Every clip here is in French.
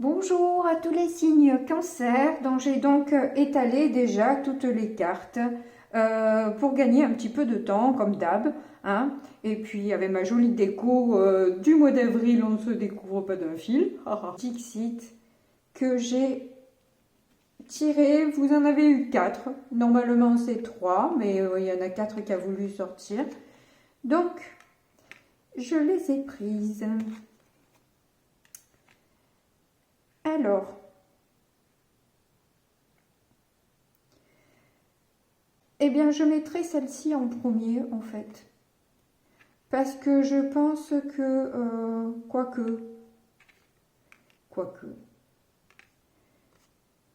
Bonjour à tous les signes Cancer, dont j'ai donc étalé déjà toutes les cartes pour gagner un petit peu de temps, comme d'hab. Hein. Et puis avec ma jolie déco du mois d'avril, on ne se découvre pas d'un fil. Dixit que j'ai tiré, vous en avez eu 4. Normalement c'est 3, mais il y en a 4 qui a voulu sortir. Donc, je les ai prises. Alors, eh bien, je mettrai celle-ci en premier, en fait. Parce que je pense que, quoique,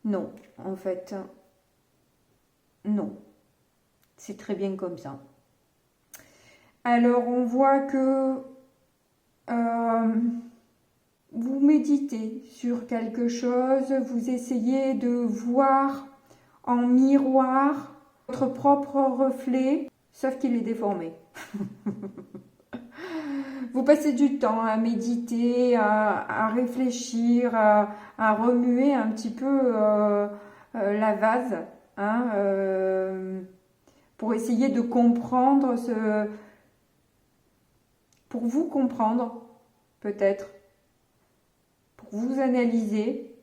non, en fait, non. C'est très bien comme ça. Alors, on voit que vous méditez sur quelque chose, vous essayez de voir en miroir votre propre reflet, sauf qu'il est déformé. Vous passez du temps à méditer, à réfléchir, à remuer un petit peu la vase, hein, pour essayer de comprendre pour vous comprendre, peut-être, pour vous analyser.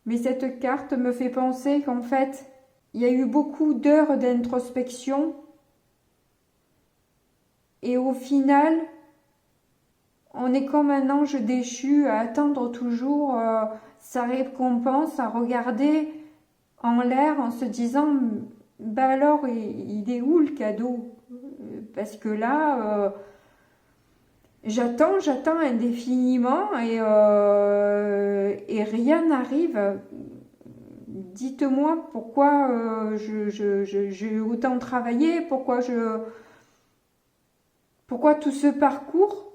Mais cette carte me fait penser qu'en fait, il y a eu beaucoup d'heures d'introspection et au final, on est comme un ange déchu à attendre toujours sa récompense, à regarder en l'air en se disant « bah alors, il est où le cadeau ?» Parce que là, j'attends indéfiniment et rien n'arrive. Dites-moi pourquoi j'ai autant travaillé, pourquoi tout ce parcours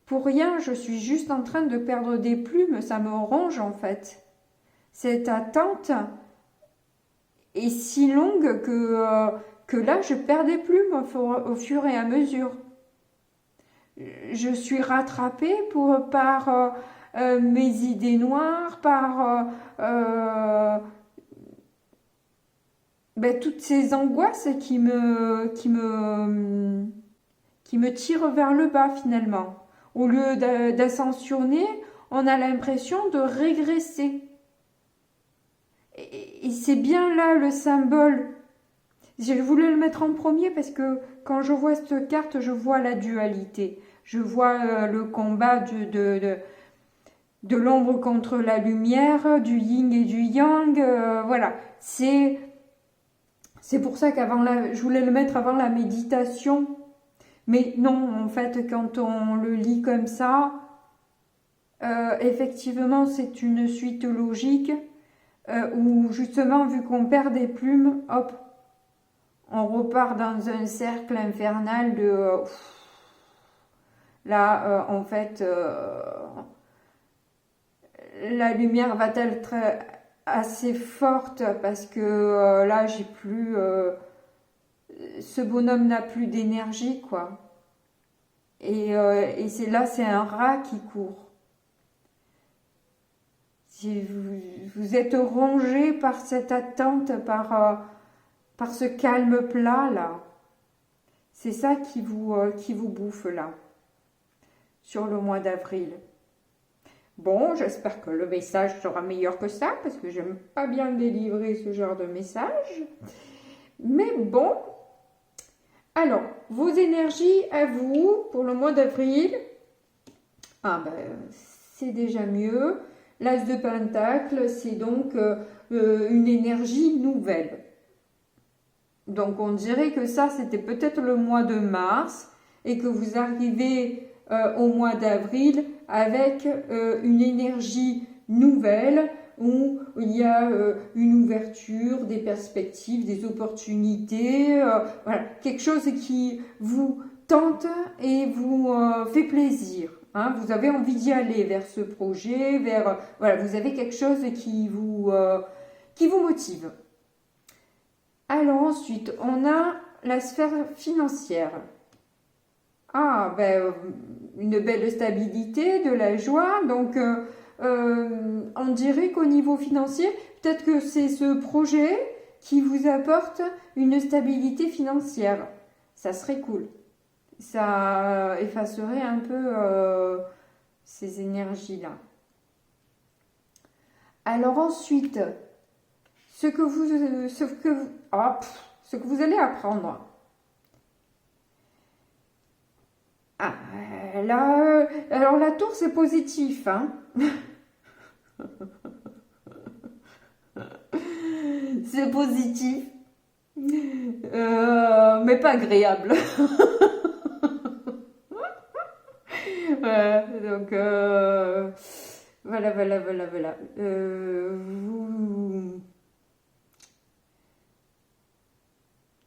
pour rien, je suis juste en train de perdre des plumes, ça me ronge en fait. Cette attente est si longue que là, je perds des plumes au fur et à mesure. Je suis rattrapée par mes idées noires, par toutes ces angoisses qui me tirent vers le bas finalement. Au lieu d'ascensionner, on a l'impression de régresser. Et c'est bien là le symbole. Je voulais le mettre en premier parce que quand je vois cette carte, je vois la dualité. Je vois le combat de l'ombre contre la lumière, du yin et du yang. Voilà, c'est pour ça je voulais le mettre avant la méditation. Mais non, en fait, quand on le lit comme ça, effectivement, c'est une suite logique où justement, vu qu'on perd des plumes, hop, on repart dans un cercle infernal de... là, en fait, la lumière va être assez forte parce que là, j'ai plus... ce bonhomme n'a plus d'énergie, quoi. Et c'est là, c'est un rat qui court. Si vous êtes rongé par cette attente, par ce calme plat, là. C'est ça qui vous bouffe, là, sur le mois d'avril. Bon, j'espère que le message sera meilleur que ça, parce que j'aime pas bien délivrer ce genre de message. Mais bon... Alors, vos énergies à vous pour le mois d'avril, c'est déjà mieux. L'As de Pentacle, c'est donc une énergie nouvelle. Donc, on dirait que ça, c'était peut-être le mois de mars et que vous arrivez au mois d'avril avec une énergie nouvelle où il y a une ouverture, des perspectives, des opportunités, voilà, quelque chose qui vous tente et vous fait plaisir. Hein, vous avez envie d'y aller vers ce projet, voilà, vous avez quelque chose qui vous motive. Alors ensuite, on a la sphère financière. Ah, ben, une belle stabilité, de la joie. Donc, on dirait qu'au niveau financier, peut-être que c'est ce projet qui vous apporte une stabilité financière. Ça serait cool. Ça effacerait un peu ces énergies-là. Alors ensuite, ce que vous allez apprendre. Ah, là, alors la tour c'est positif, hein. C'est positif, mais pas agréable. Donc voilà.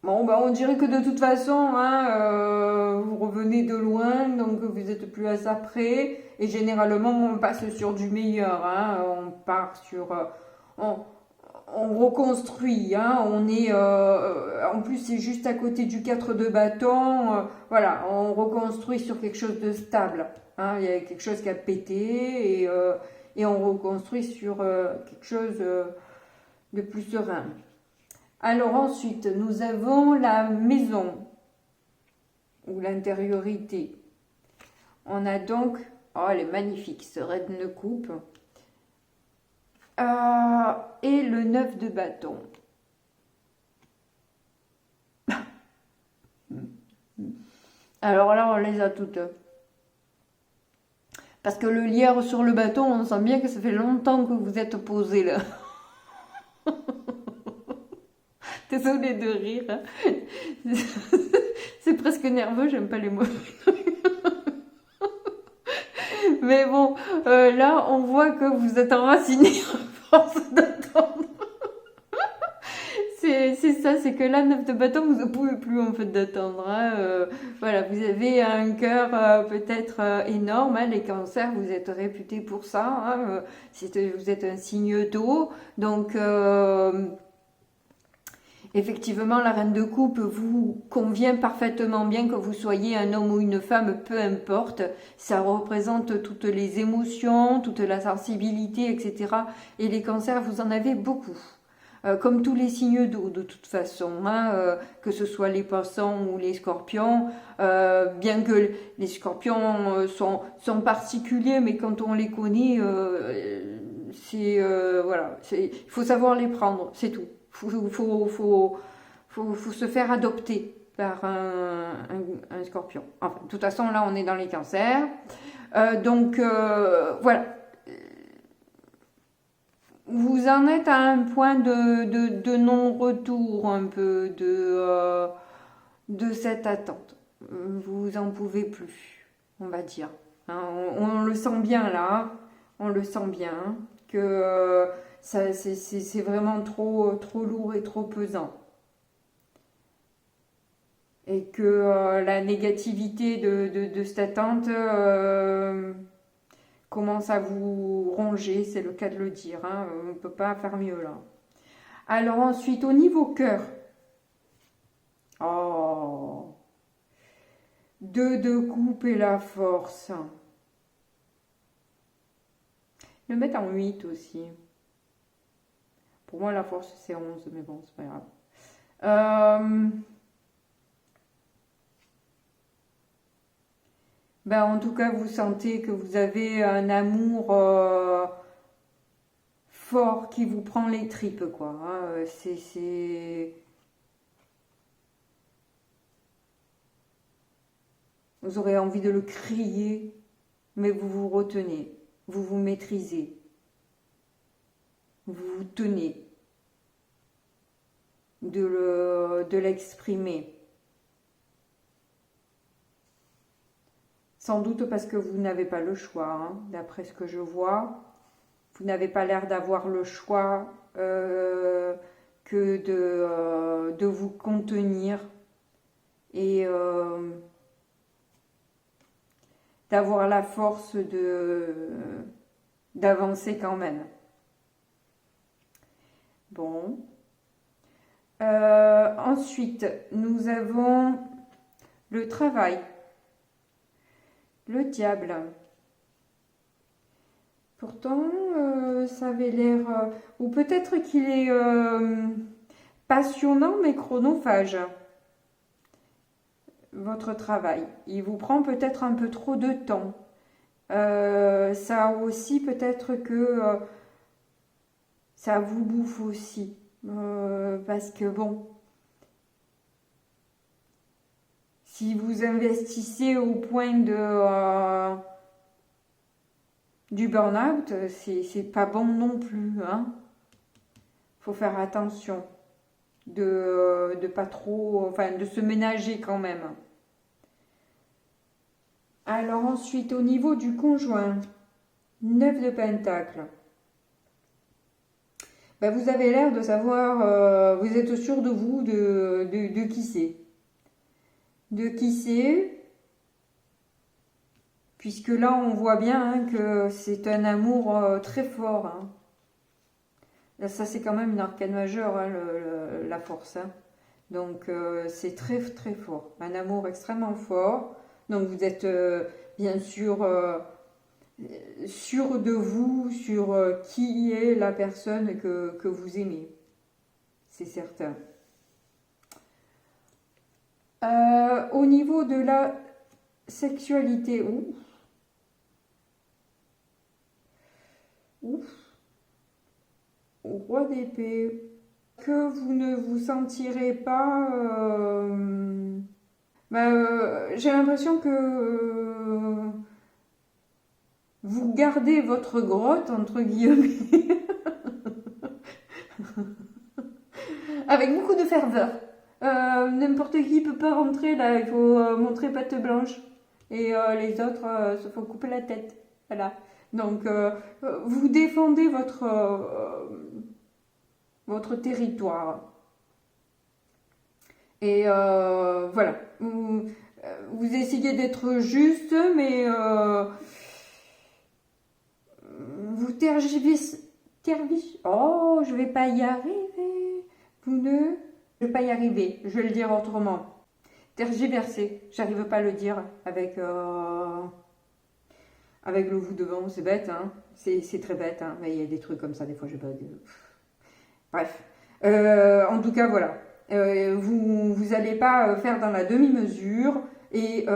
Bon, bah, on dirait que de toute façon, hein, vous revenez de loin, donc vous êtes plus à ça près. Et généralement, on passe sur du meilleur, hein, on part sur, on, on reconstruit, hein, en plus c'est juste à côté du 4 de bâton, voilà, on reconstruit sur quelque chose de stable, hein, il y a quelque chose qui a pété et on reconstruit sur quelque chose de plus serein. Alors ensuite, nous avons la maison ou l'intériorité. On a donc, oh elle est magnifique, ce reine de coupe. Et le 9 de bâton. Alors là, on les a toutes. Parce que le lierre sur le bâton, on sent bien que ça fait longtemps que vous êtes posé là. Désolée de rire, hein. C'est presque nerveux, j'aime pas les mots. Mais bon, là, on voit que vous êtes enraciné à force d'attendre. C'est ça, c'est que là, 9 de bâton, vous ne pouvez plus en fait d'attendre, hein. Voilà, vous avez un cœur peut-être énorme, hein. Les cancers, vous êtes réputés pour ça, hein. Vous êtes un signe d'eau, donc effectivement, la reine de coupe vous convient parfaitement bien que vous soyez un homme ou une femme, peu importe. Ça représente toutes les émotions, toute la sensibilité, etc. Et les cancers, vous en avez beaucoup. Comme tous les signes d'eau de toute façon, hein, que ce soit les poissons ou les scorpions, bien que les scorpions sont particuliers, mais quand on les connaît, voilà, il faut savoir les prendre, c'est tout. Faut se faire adopter par un scorpion. Enfin, de toute façon, là, on est dans les cancers. Donc, voilà. Vous en êtes à un point de non-retour, un peu, de cette attente. Vous en pouvez plus, on va dire. Hein, on le sent bien, là. On le sent bien, que c'est vraiment trop lourd et trop pesant. Et que la négativité de cette attente commence à vous ronger, c'est le cas de le dire, hein, on ne peut pas faire mieux là. Alors ensuite, au niveau cœur, oh, 2 de coupe et la force. Le mettre en 8 aussi. Pour moi, la force, c'est 11, mais bon, c'est pas grave. Ben, en tout cas, vous sentez que vous avez un amour fort qui vous prend les tripes, quoi. Hein. Vous aurez envie de le crier, mais vous vous retenez, vous vous maîtrisez, vous vous tenez de l'exprimer. Sans doute parce que vous n'avez pas le choix, hein, d'après ce que je vois. Vous n'avez pas l'air d'avoir le choix que de vous contenir et d'avoir la force d'avancer quand même. Bon. Ensuite, nous avons le travail. Le diable. Pourtant, ça avait l'air... ou peut-être qu'il est passionnant mais chronophage, votre travail. Il vous prend peut-être un peu trop de temps. Ça aussi, peut-être que ça vous bouffe aussi. Parce que bon, si vous investissez au point du burn-out, c'est pas bon non plus, hein. Faut faire attention de pas trop, enfin de se ménager quand même. Alors ensuite, au niveau du conjoint, 9 de Pentacle. Ben, vous avez l'air de savoir, vous êtes sûr de vous, de qui c'est. De qui c'est, puisque là on voit bien hein, que c'est un amour très fort. Hein. Là, ça c'est quand même une arcane majeure, hein, la force. Hein. Donc c'est très très fort, un amour extrêmement fort. Donc vous êtes bien sûr sûr de vous, sur qui est la personne que vous aimez. C'est certain. Au niveau de la sexualité, au roi d'épée, que vous ne vous sentirez pas... j'ai l'impression que vous gardez votre grotte, entre guillemets, avec beaucoup de ferveur. N'importe qui peut pas rentrer là, il faut montrer patte blanche. Et les autres se font couper la tête. Voilà. Donc, vous défendez votre territoire. Et voilà. Vous essayez d'être juste, mais vous tergiversez. Oh, je vais pas y arriver. Vous ne... Je vais pas y arriver. Je vais le dire autrement. Tergiverser. J'arrive pas à le dire avec le vous devant. C'est bête, hein. C'est très bête, hein. Mais il y a des trucs comme ça, des fois, je sais pas. Bref. En tout cas, voilà. Vous allez pas faire dans la demi-mesure et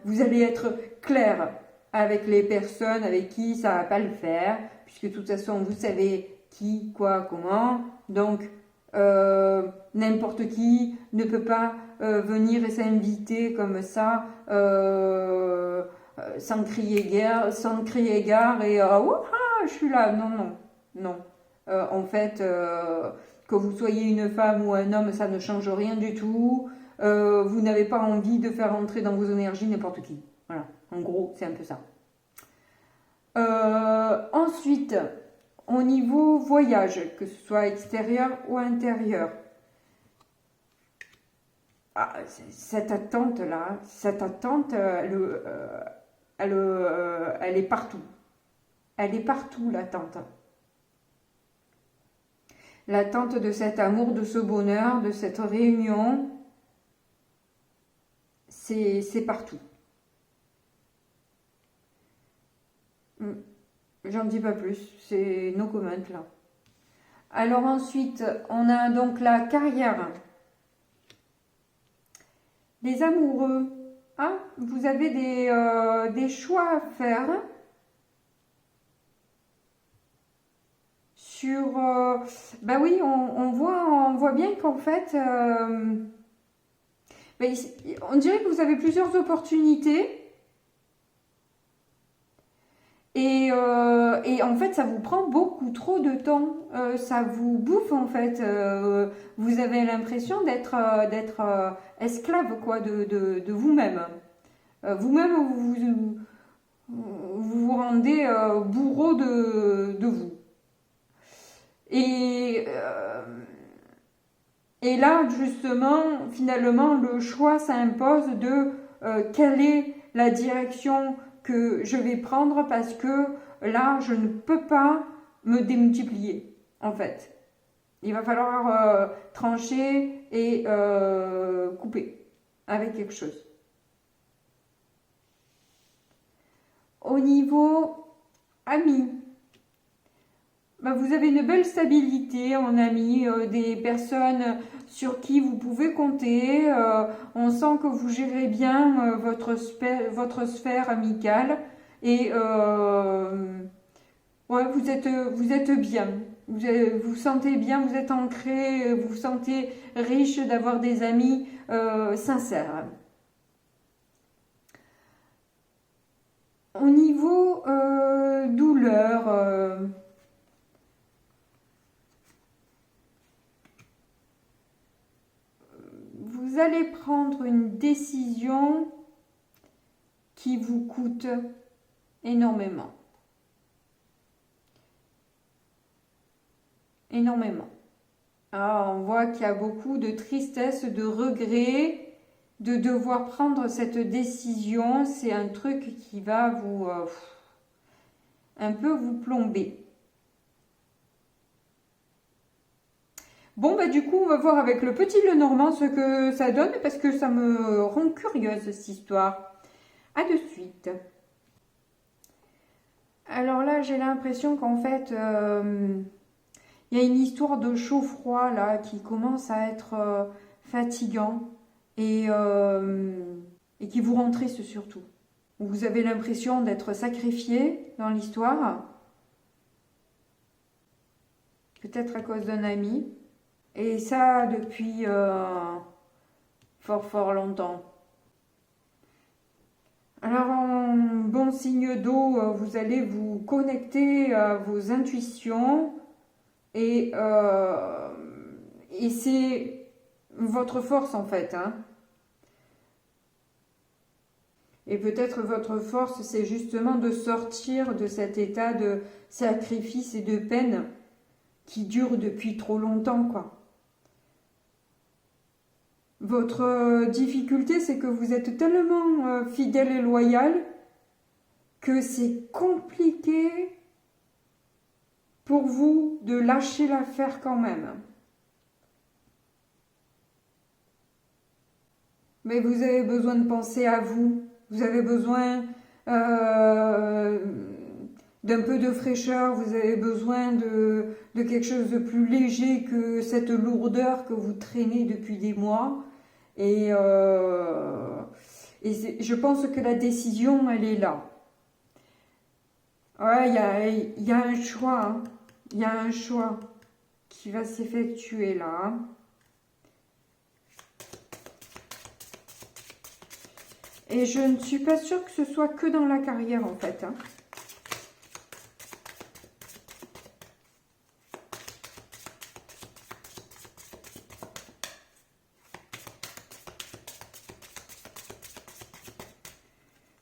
vous allez être clair avec les personnes avec qui ça va pas le faire, puisque de toute façon vous savez qui, quoi, comment. Donc n'importe qui ne peut pas venir et s'inviter comme ça sans crier gare et je suis là. Non. En fait, que vous soyez une femme ou un homme, ça ne change rien du tout. Vous n'avez pas envie de faire entrer dans vos énergies n'importe qui. Voilà, en gros, c'est un peu ça. Ensuite, au niveau voyage, que ce soit extérieur ou intérieur, cette attente-là, elle est partout. Elle est partout, l'attente. L'attente de cet amour, de ce bonheur, de cette réunion, c'est partout. J'en dis pas plus, c'est no comment là. Alors ensuite, on a donc la carrière. Les amoureux. Ah, vous avez des choix à faire sur... bah oui, on voit bien qu'en fait... on dirait que vous avez plusieurs opportunités. Et en fait, ça vous prend beaucoup trop de temps. Ça vous bouffe, en fait. Vous avez l'impression d'être esclave, quoi, de vous-même. Vous-même, vous rendez bourreau de vous. Et là, justement, finalement, le choix s'impose de quelle est la direction que je vais prendre, parce que là, je ne peux pas me démultiplier, en fait. Il va falloir trancher et couper avec quelque chose. au niveau amis, bah, vous avez une belle stabilité en amis, des personnes sur qui vous pouvez compter. On sent que vous gérez bien votre sphère amicale et ouais, vous êtes bien. Vous sentez bien, vous êtes ancré, vous vous sentez riche d'avoir des amis sincères. Au niveau douleur, vous allez prendre une décision qui vous coûte énormément. Énormément. Ah, on voit qu'il y a beaucoup de tristesse, de regret de devoir prendre cette décision. C'est un truc qui va vous un peu vous plomber. Bon, bah du coup, on va voir avec le petit Lenormand ce que ça donne, parce que ça me rend curieuse, cette histoire. À de suite. Alors là, j'ai l'impression qu'en fait, il y a une histoire de chaud-froid là qui commence à être fatigant et qui vous rend triste surtout. Vous avez l'impression d'être sacrifié dans l'histoire, peut-être à cause d'un ami, et ça depuis fort longtemps. Alors en bon signe d'eau, vous allez vous connecter à vos intuitions et c'est votre force en fait, hein. Et peut-être votre force, c'est justement de sortir de cet état de sacrifice et de peine qui dure depuis trop longtemps, quoi. Votre difficulté, c'est que vous êtes tellement fidèle et loyal que c'est compliqué pour vous de lâcher l'affaire quand même. Mais vous avez besoin de penser à vous. Vous avez besoin d'un peu de fraîcheur. Vous avez besoin de quelque chose de plus léger que cette lourdeur que vous traînez depuis des mois. Et je pense que la décision, elle est là. Ouais, il y a un choix. Hein. Il y a un choix qui va s'effectuer là. Et je ne suis pas sûre que ce soit que dans la carrière en fait. Hein.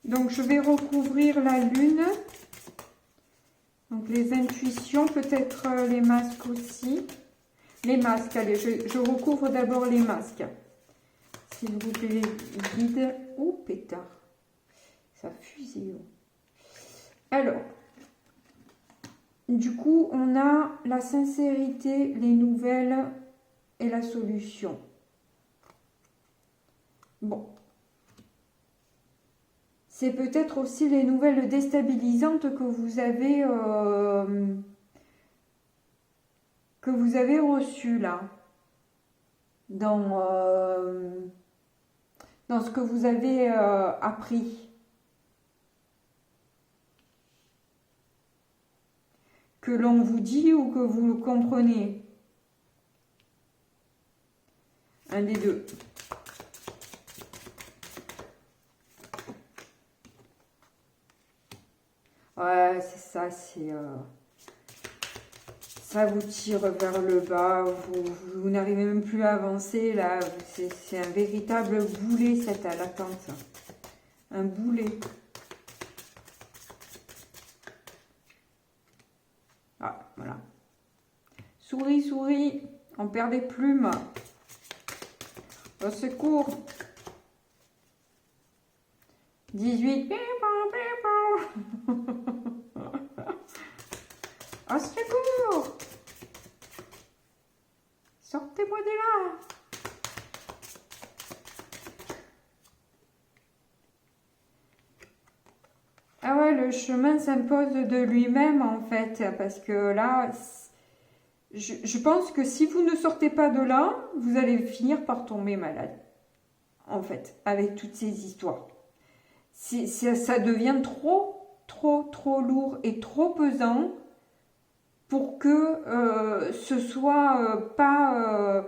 Donc je vais recouvrir la lune. Donc les intuitions, peut-être les masques aussi. Les masques, allez, je recouvre d'abord les masques. S'il vous plaît, guide. Oh, pétard. Ça fusille. Alors, du coup, on a la sincérité, les nouvelles et la solution. Bon. C'est peut-être aussi les nouvelles déstabilisantes que vous avez reçues là. Dans ce que vous avez appris. Que l'on vous dit ou que vous le comprenez. Un des deux. Ouais, c'est ça, ça vous tire vers le bas, vous n'arrivez même plus à avancer, là, c'est un véritable boulet, cette latence. Un boulet. Ah, voilà. Souris, souris, on perd des plumes. Au secours. 18. Au secours! Sortez-moi de là! Ah ouais, le chemin s'impose de lui-même en fait, parce que là, je pense que si vous ne sortez pas de là, vous allez finir par tomber malade, en fait, avec toutes ces histoires. Ça devient trop lourd et trop pesant pour que ce soit pas...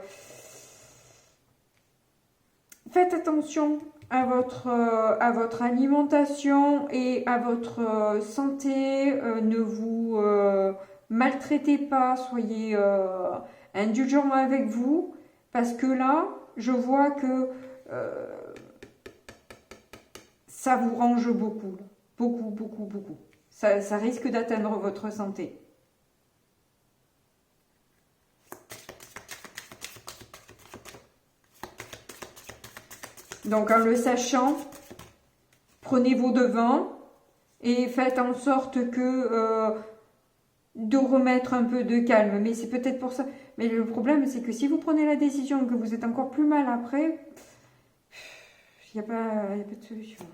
Faites attention à votre alimentation et à votre santé. Ne vous maltraitez pas, soyez indulgents avec vous. Parce que là, je vois que ça vous range beaucoup. Beaucoup. Ça risque d'atteindre votre santé. Donc en le sachant, prenez vos devants et faites en sorte que de remettre un peu de calme. Mais c'est peut-être pour ça. Mais le problème, c'est que si vous prenez la décision que vous êtes encore plus mal après, il n'y a pas de solution.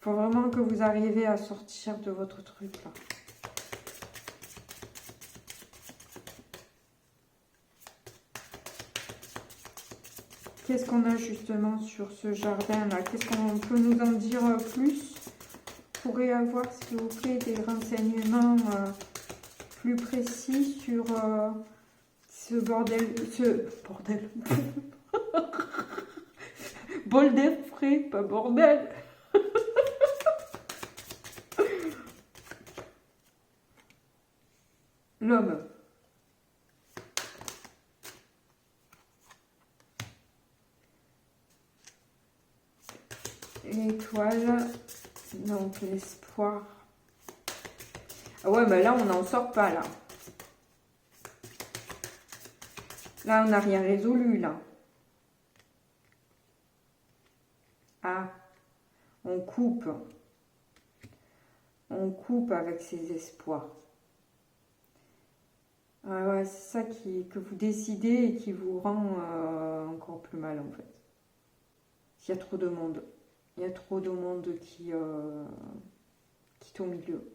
Il faut vraiment que vous arriviez à sortir de votre truc là. Qu'est-ce qu'on a justement sur ce jardin-là? Qu'est-ce qu'on peut nous en dire plus? Vous pourrez avoir, s'il vous plaît, des renseignements plus précis sur ce bordel... Bol d'air frais, pas bordel. L'homme. L'étoile, donc l'espoir. Ah ouais, mais là, on n'en sort pas, là. Là, on n'a rien résolu, là. Ah, on coupe. On coupe avec ses espoirs. Ah ouais, c'est ça que vous décidez et qui vous rend encore plus mal, en fait. Il y a trop de monde. Il y a trop de monde qui est au milieu.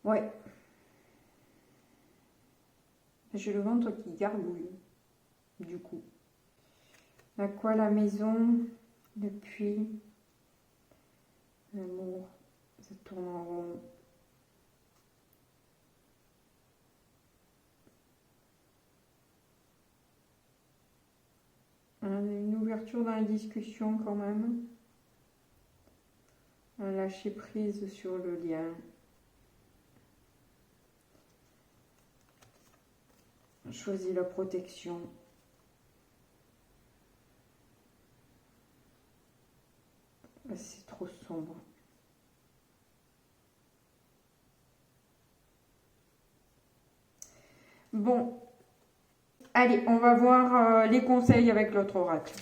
Ouais. J'ai le ventre qui gargouille, du coup. À quoi la maison, le puits, l'amour, ça tourne en rond. Une ouverture dans la discussion quand même. Un lâcher prise sur le lien. Choisis la protection. C'est trop sombre. Bon. Allez, on va voir les conseils avec l'autre oracle.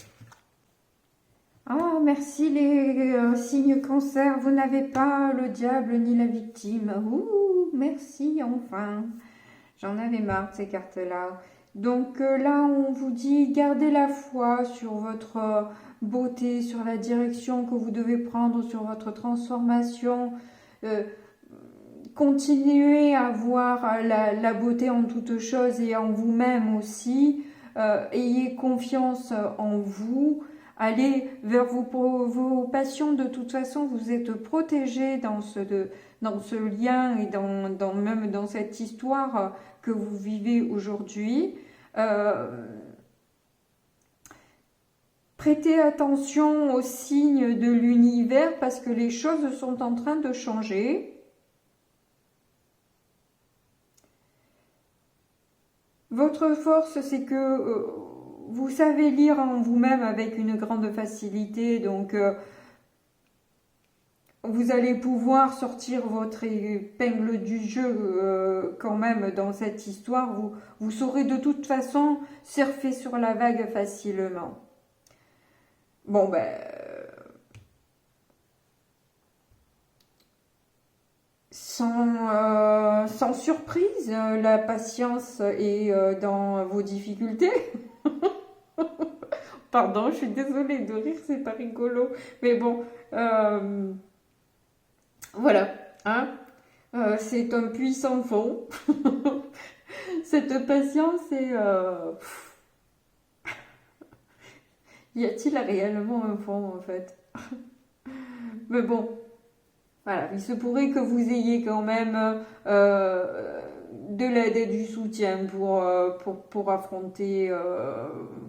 Ah, merci les signes cancer. Vous n'avez pas le diable ni la victime. Ouh, merci, enfin. J'en avais marre de ces cartes-là. Donc là, on vous dit, gardez la foi sur votre beauté, sur la direction que vous devez prendre, sur votre transformation. Continuez à voir la beauté en toutes choses et en vous-même aussi. Ayez confiance en vous. Allez vers vos passions. De toute façon, vous êtes protégé dans ce lien et même dans cette histoire que vous vivez aujourd'hui. Prêtez attention aux signes de l'univers parce que les choses sont en train de changer. Votre force, c'est que vous savez lire en vous-même avec une grande facilité, donc vous allez pouvoir sortir votre épingle du jeu quand même dans cette histoire. Vous saurez de toute façon surfer sur la vague facilement. Bon, ben... sans surprise, la patience est dans vos difficultés. Pardon, je suis désolée de rire, c'est pas rigolo. Mais bon, voilà, hein. C'est un puits sans fond. Cette patience est... y a-t-il réellement un fond en fait? Mais bon, voilà, il se pourrait que vous ayez quand même de l'aide et du soutien pour affronter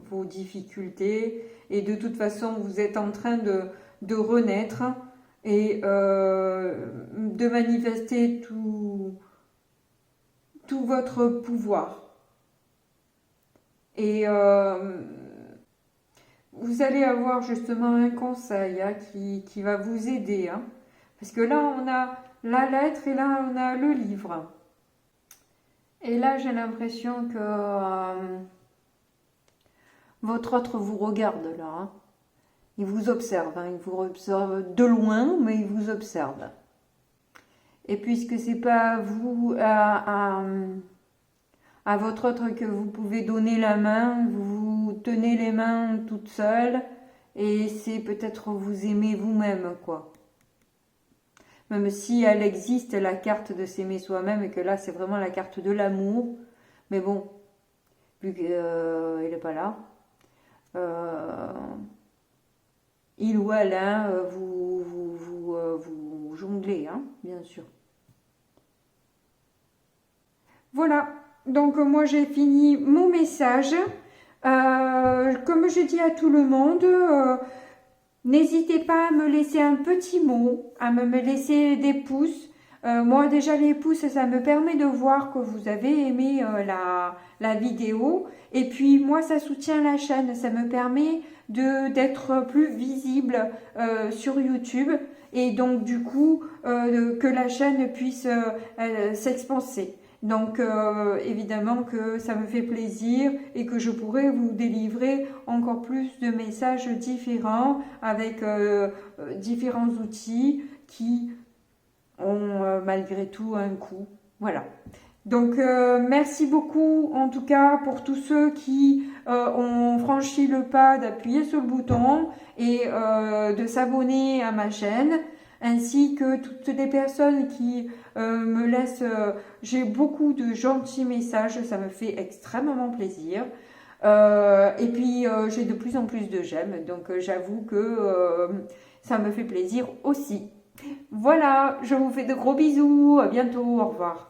vos difficultés. Et de toute façon, vous êtes en train de renaître et de manifester tout votre pouvoir. Et vous allez avoir justement un conseil hein, qui va vous aider. Hein. Parce que là, on a la lettre et là, on a le livre. Et là, j'ai l'impression que votre autre vous regarde là. Hein. Il vous observe. Hein. Il vous observe de loin, mais il vous observe. Et puisque c'est pas vous à votre autre que vous pouvez donner la main, vous tenez les mains toutes seules et c'est peut-être vous aimer vous-même quoi. Même si elle existe la carte de s'aimer soi-même et que là c'est vraiment la carte de l'amour, mais bon, vu qu'il n'est pas là, il ou elle, hein, vous jonglez, hein, bien sûr. Voilà. Donc moi j'ai fini mon message. Comme je dis à tout le monde, n'hésitez pas à me laisser un petit mot, à me laisser des pouces. Moi déjà les pouces, ça me permet de voir que vous avez aimé la vidéo. Et puis moi ça soutient la chaîne, ça me permet d'être plus visible sur YouTube. Et donc du coup que la chaîne puisse s'expanser. Donc évidemment que ça me fait plaisir et que je pourrais vous délivrer encore plus de messages différents avec différents outils qui ont malgré tout un coût. Voilà. Donc merci beaucoup en tout cas pour tous ceux qui ont franchi le pas d'appuyer sur le bouton et de s'abonner à ma chaîne, ainsi que toutes les personnes qui me laissent, j'ai beaucoup de gentils messages, ça me fait extrêmement plaisir. Et puis j'ai de plus en plus de j'aime, donc j'avoue que ça me fait plaisir aussi. Voilà, je vous fais de gros bisous, à bientôt, au revoir.